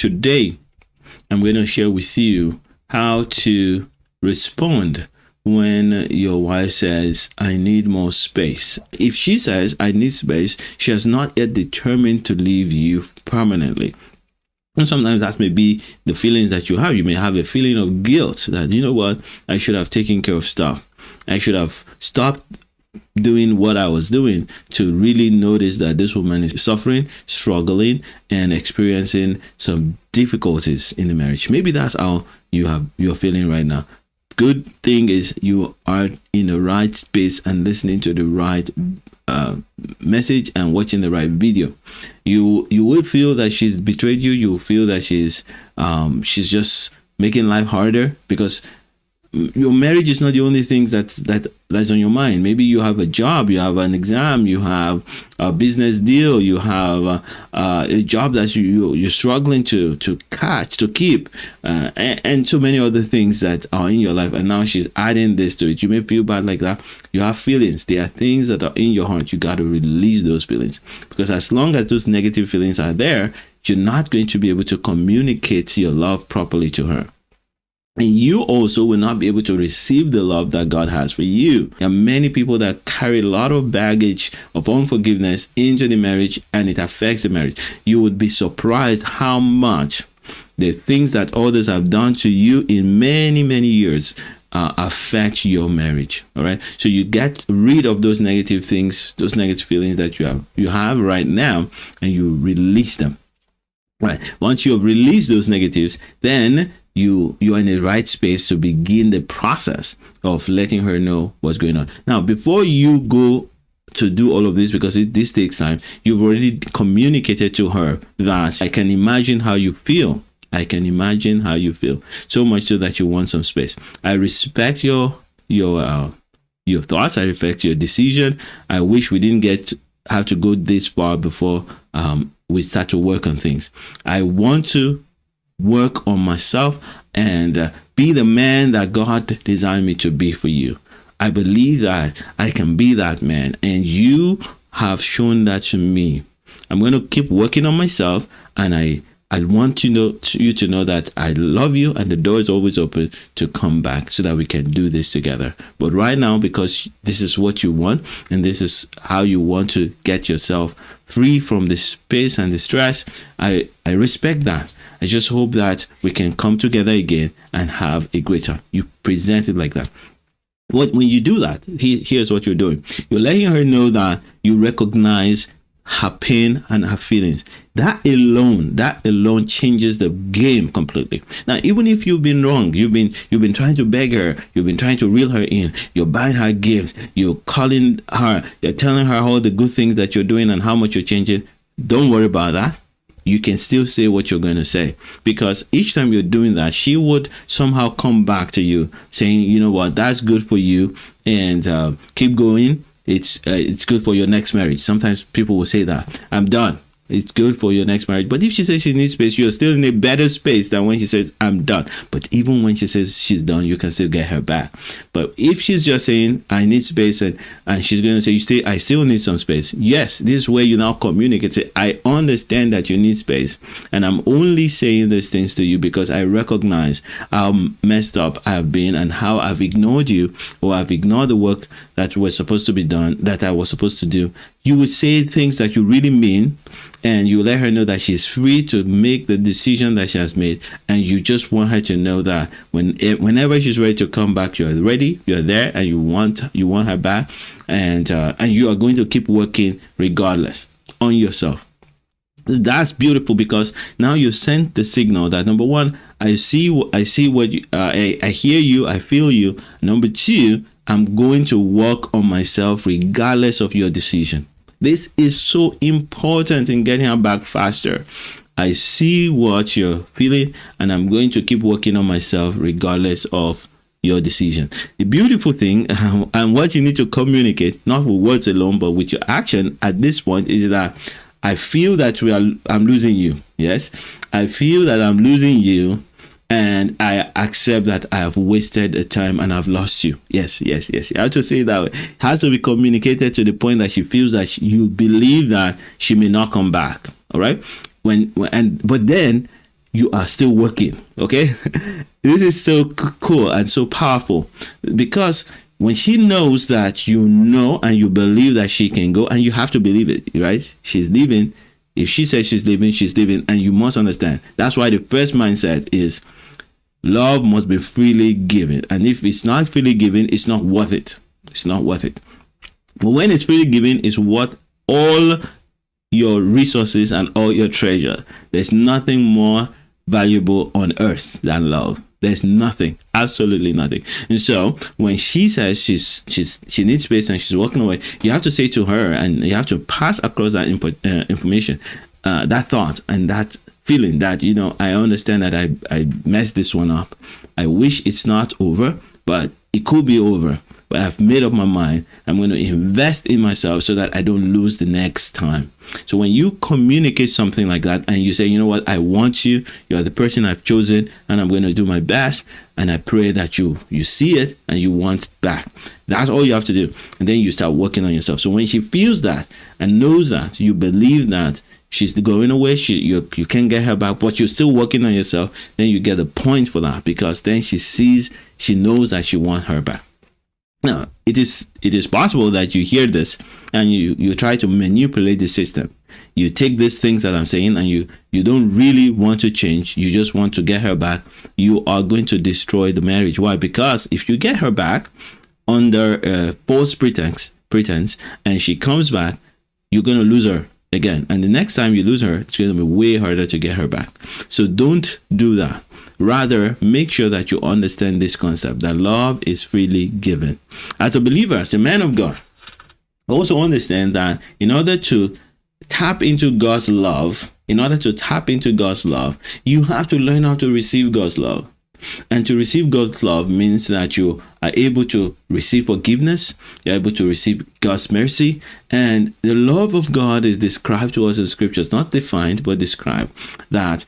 Today, I'm going to share with you how to respond when your wife says, I need more space. If she says, I need space, she has not yet determined to leave you permanently. And sometimes that may be the feelings that you have. You may have a feeling of guilt that, you know what, I should have taken care of stuff. I should have stopped doing what I was doing to really notice that this woman is suffering, struggling, and experiencing some difficulties in the marriage. Maybe that's how you're feeling right now. Good thing is you are in the right space and listening to the right message and watching the right video. You will feel that she's betrayed you. You will feel that she's just making life harder, because your marriage is not the only thing that's on your mind. Maybe you have a job, you have an exam, you have a business deal, you have a job that you're struggling to keep, and so many other things that are in your life. And now she's adding this to it. You may feel bad like that. You have feelings. There are things that are in your heart. You got to release those feelings, because as long as those negative feelings are there, you're not going to be able to communicate your love properly to her. And you also will not be able to receive the love that God has for you. There are many people that carry a lot of baggage of unforgiveness into the marriage, and it affects the marriage. You would be surprised how much the things that others have done to you in many, many years affect your marriage. All right. So you get rid of those negative things, those negative feelings that you have right now, and you release them. Right. Once you have released those negatives, then you are in the right space to begin the process of letting her know what's going on. Now, before you go to do all of this, because this takes time, you've already communicated to her that I can imagine how you feel. I can imagine how you feel, so much so that you want some space. I respect your thoughts. I respect your decision. I wish we didn't have to go this far before we start to work on things. I want to work on myself and be the man that God designed me to be for you. I believe that I can be that man, and you have shown that to me. I'm going to keep working on myself, and I want you to know that I love you, and the door is always open to come back so that we can do this together. But right now, because this is what you want, and this is how you want to get yourself free from the space and the stress, I respect that. I just hope that we can come together again and have a greater. You present it like that. When you do that, here's what you're doing. You're letting her know that you recognize her pain and her feelings. That alone changes the game completely. Now, even if you've been wrong, you've been trying to beg her, you've been trying to reel her in, you're buying her gifts, you're calling her, you're telling her all the good things that you're doing and how much you're changing. Don't worry about that. You can still say what you're going to say, because each time you're doing that, she would somehow come back to you saying, you know what, that's good for you, and keep going. It's good for your next marriage. Sometimes people will say that, I'm done. It's good for your next marriage. But if she says she needs space, you're still in a better space than when she says, I'm done. But even when she says she's done, you can still get her back. But if she's just saying, I need space, and she's going to say, I still need some space. Yes, this is where you now communicate. Say, I understand that you need space, and I'm only saying these things to you because I recognize how messed up I've been and how I've ignored you, or I've ignored the work that was supposed to be done, that I was supposed to do. You would say things that you really mean, and you let her know that she's free to make the decision that she has made. And you just want her to know that whenever she's ready to come back, you're ready, you're there, and you want her back, and you are going to keep working regardless on yourself. That's beautiful, because now you sent the signal that, number one, I see what you, I hear you, I feel you. Number two, I'm going to work on myself regardless of your decision. This is so important in getting her back faster. I see what you're feeling, and I'm going to keep working on myself regardless of your decision. The beautiful thing, and what you need to communicate, not with words alone, but with your action at this point, is that I feel that I'm losing you. Yes, I feel that I'm losing you, and I accept that I have wasted the time and I've lost you. Yes. You have to say that. It has to be communicated to the point that she feels that you believe that she may not come back. All right. But then you are still working. Okay. This is so cool and so powerful, because when she knows that you know and you believe that she can go, and you have to believe it, right? She's leaving. If she says she's leaving, and you must understand. That's why the first mindset is love must be freely given. And if it's not freely given, it's not worth it. It's not worth it. But when it's freely given, it's worth all your resources and all your treasure. There's nothing more valuable on earth than love. There's nothing, absolutely nothing. And so when she says she needs space and she's walking away, you have to say to her, and you have to pass across that information, that thought and that feeling that, I understand that I messed this one up. I wish it's not over, but it could be over. But I've made up my mind. I'm going to invest in myself so that I don't lose the next time. So when you communicate something like that, and you say, you know what, I want you, you are the person I've chosen, and I'm going to do my best, and I pray that you see it and you want it back. That's all you have to do. And then you start working on yourself. So when she feels that and knows that, you believe that she's going away, you can't get her back, but you're still working on yourself, then you get a point for that, because then she knows that you want her back. Now, it is possible that you hear this and you try to manipulate the system. You take these things that I'm saying and you don't really want to change. You just want to get her back. You are going to destroy the marriage. Why? Because if you get her back under false pretense, and she comes back, you're going to lose her again. And the next time you lose her, it's going to be way harder to get her back. So don't do that. Rather, make sure that you understand this concept, that love is freely given. As a believer, as a man of God, also understand that in order to tap into God's love, you have to learn how to receive God's love. And to receive God's love means that you are able to receive forgiveness, you're able to receive God's mercy, and the love of God is described to us in scriptures, not defined, but described, that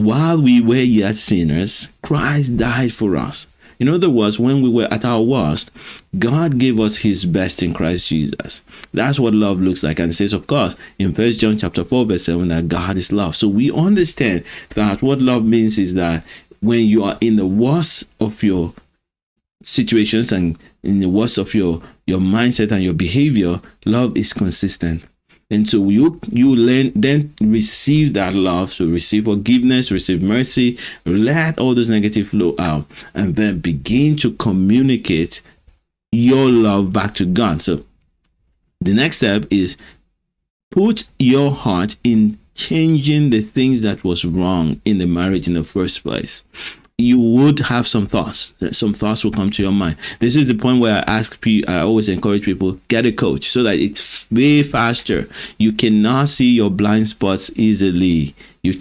while we were yet sinners, Christ died for us. In other words, when we were at our worst, God gave us his best in Christ Jesus. That's what love looks like. And it says, of course, in 1 John chapter 4, verse 7, that God is love. So we understand that what love means is that when you are in the worst of your situations and in the worst of your mindset and your behavior, love is consistent. And so you learn, then receive that love, so receive forgiveness, receive mercy, let all those negative flow out, and then begin to communicate your love back to God. So the next step is put your heart in changing the things that was wrong in the marriage in the first place. You would have some thoughts. Some thoughts will come to your mind. This is the point where I always encourage people, get a coach so that it's way faster. You cannot see your blind spots easily. To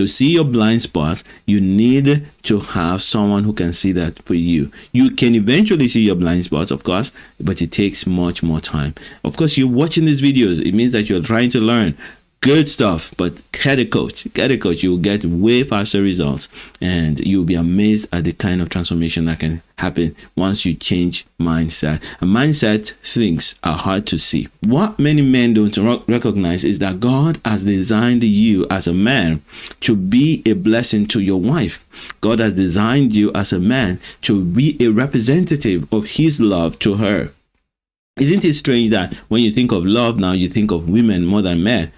see your blind spots, you need to have someone who can see that for you. You can eventually see your blind spots, of course, but it takes much more time. Of course, you're watching these videos. It means that you're trying to learn. Good stuff, but get a coach. You will get way faster results, and you'll be amazed at the kind of transformation that can happen once you change mindset. And mindset things are hard to see. What many men don't recognize is that God has designed you as a man to be a blessing to your wife. God has designed you as a man to be a representative of his love to her. Isn't it strange that when you think of love now, you think of women more than men?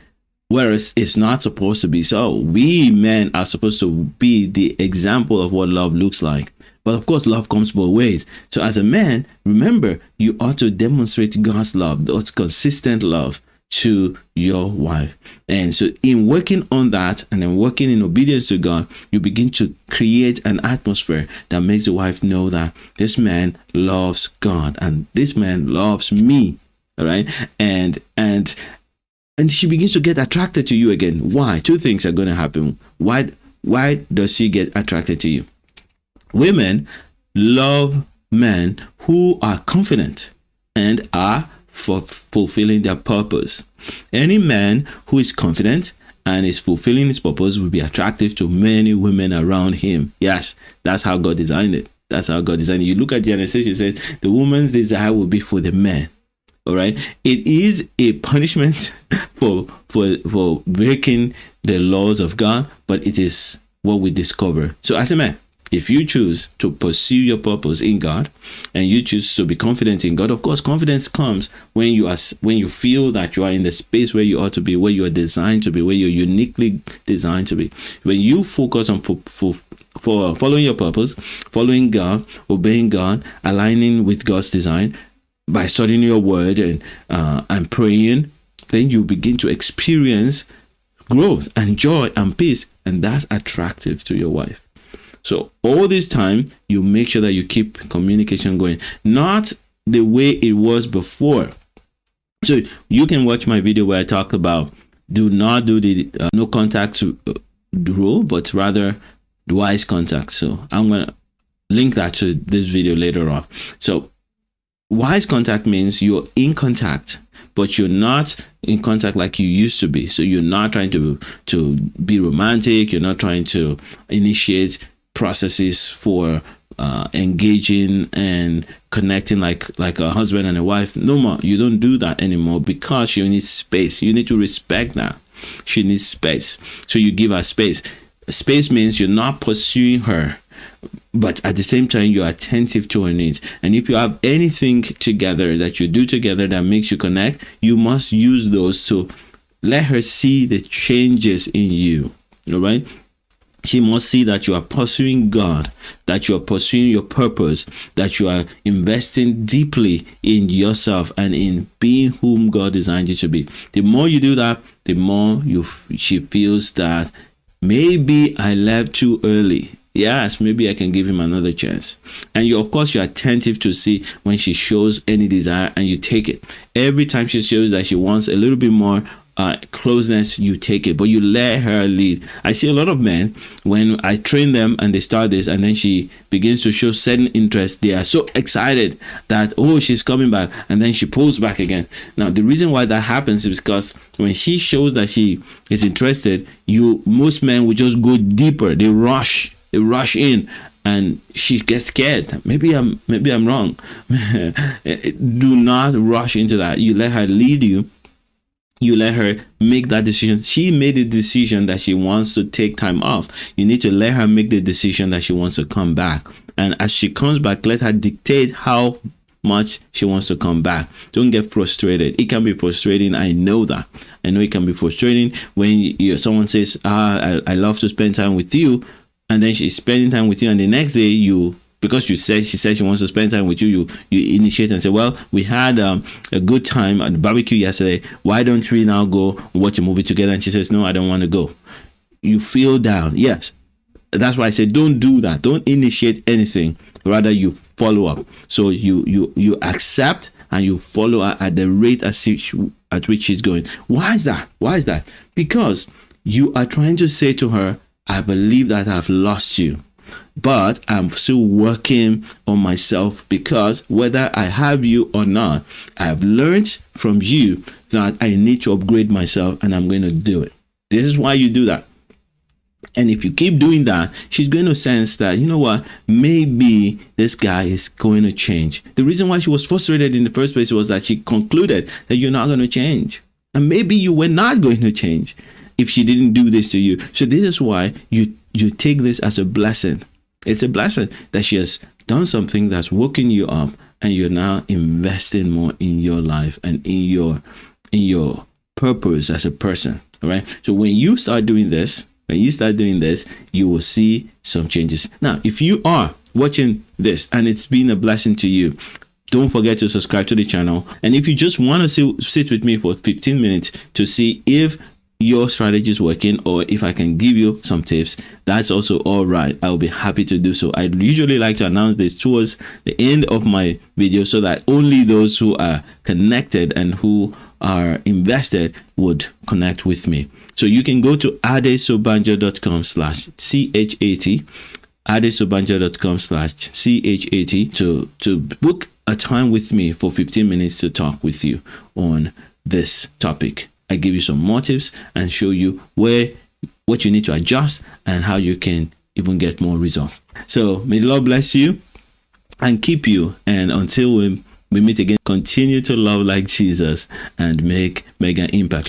Whereas it's not supposed to be so. We men are supposed to be the example of what love looks like. But of course, love comes both ways. So as a man, remember, you ought to demonstrate God's love, God's consistent love to your wife. And so in working on that and then working in obedience to God, you begin to create an atmosphere that makes the wife know that this man loves God and this man loves me. All right. And she begins to get attracted to you again. Why? Two things are going to happen. Why does she get attracted to you? Women love men who are confident and are fulfilling their purpose. Any man who is confident and is fulfilling his purpose will be attractive to many women around him. Yes, that's how God designed it. You look at Genesis, it says the woman's desire will be for the man. All right. It is a punishment for breaking the laws of God, but it is what we discover. So as a man, if you choose to pursue your purpose in God and you choose to be confident in God, of course, confidence comes when you feel that you are in the space where you ought to be, where you are designed to be, where you're uniquely designed to be. When you focus on for following your purpose, following God, obeying God, aligning with God's design by studying your word and praying, then you begin to experience growth and joy and peace, and that's attractive to your wife. So all this time, you make sure that you keep communication going, not the way it was before. So you can watch my video where I talk about do not do the no contact rule, but rather wise contact. So I'm going to link that to this video later on. So wise contact means you're in contact, but you're not in contact like you used to be. So you're not trying to be romantic. You're not trying to initiate processes for engaging and connecting like a husband and a wife. No more. You don't do that anymore because she needs space. You need to respect that. She needs space. So you give her space. Space means you're not pursuing her, but at the same time, you're attentive to her needs. And if you have anything together that you do together that makes you connect, you must use those to let her see the changes in you. All right? She must see that you are pursuing God, that you are pursuing your purpose, that you are investing deeply in yourself and in being whom God designed you to be. The more you do that, the more she feels that maybe I left too early. Yes, maybe I can give him another chance. And you're attentive to see when she shows any desire and you take it. Every time she shows that she wants a little bit more closeness, you take it, but you let her lead. I see a lot of men, when I train them and they start this and then she begins to show certain interest, they are so excited that, oh, she's coming back, and then she pulls back again. Now, the reason why that happens is because when she shows that she is interested, most men will just go deeper. They rush in, and she gets scared. Maybe I'm wrong. Do not rush into that. You let her lead you. You let her make that decision. She made a decision that she wants to take time off. You need to let her make the decision that she wants to come back. And as she comes back, let her dictate how much she wants to come back. Don't get frustrated. It can be frustrating. I know that. I know it can be frustrating when someone says, I love to spend time with you. And then she's spending time with you. And the next day, because she said she wants to spend time with you, you initiate and say, well, we had a good time at the barbecue yesterday. Why don't we now go watch a movie together? And she says, no, I don't want to go. You feel down. Yes. That's why I said, don't do that. Don't initiate anything. Rather, you follow up. So you accept and you follow her at the rate at which she's going. Why is that? Because you are trying to say to her, I believe that I've lost you, but I'm still working on myself, because whether I have you or not, I've learned from you that I need to upgrade myself, and I'm going to do it. This is why you do that. And if you keep doing that, she's going to sense that, you know what, maybe this guy is going to change. The reason why she was frustrated in the first place was that she concluded that you're not going to change. And maybe you were not going to change if she didn't do this to you. So this is why you take this as a blessing. It's a blessing that she has done something that's woken you up, and you're now investing more in your life and in your purpose as a person. All right. So when you start doing this, you will see some changes. Now, if you are watching this and it's been a blessing to you, don't forget to subscribe to the channel. And if you just want to sit with me for 15 minutes to see if your strategy is working, or if I can give you some tips, that's also all right. I'll be happy to do so. I usually like to announce this towards the end of my video, so that only those who are connected and who are invested would connect with me. So you can go to adesobanjo.com/chat, adesobanjo.com/chat to book a time with me for 15 minutes to talk with you on this topic. I give you some more tips and show you what you need to adjust and how you can even get more results. So may the Lord bless you and keep you. And until we meet again, continue to love like Jesus and make an impact.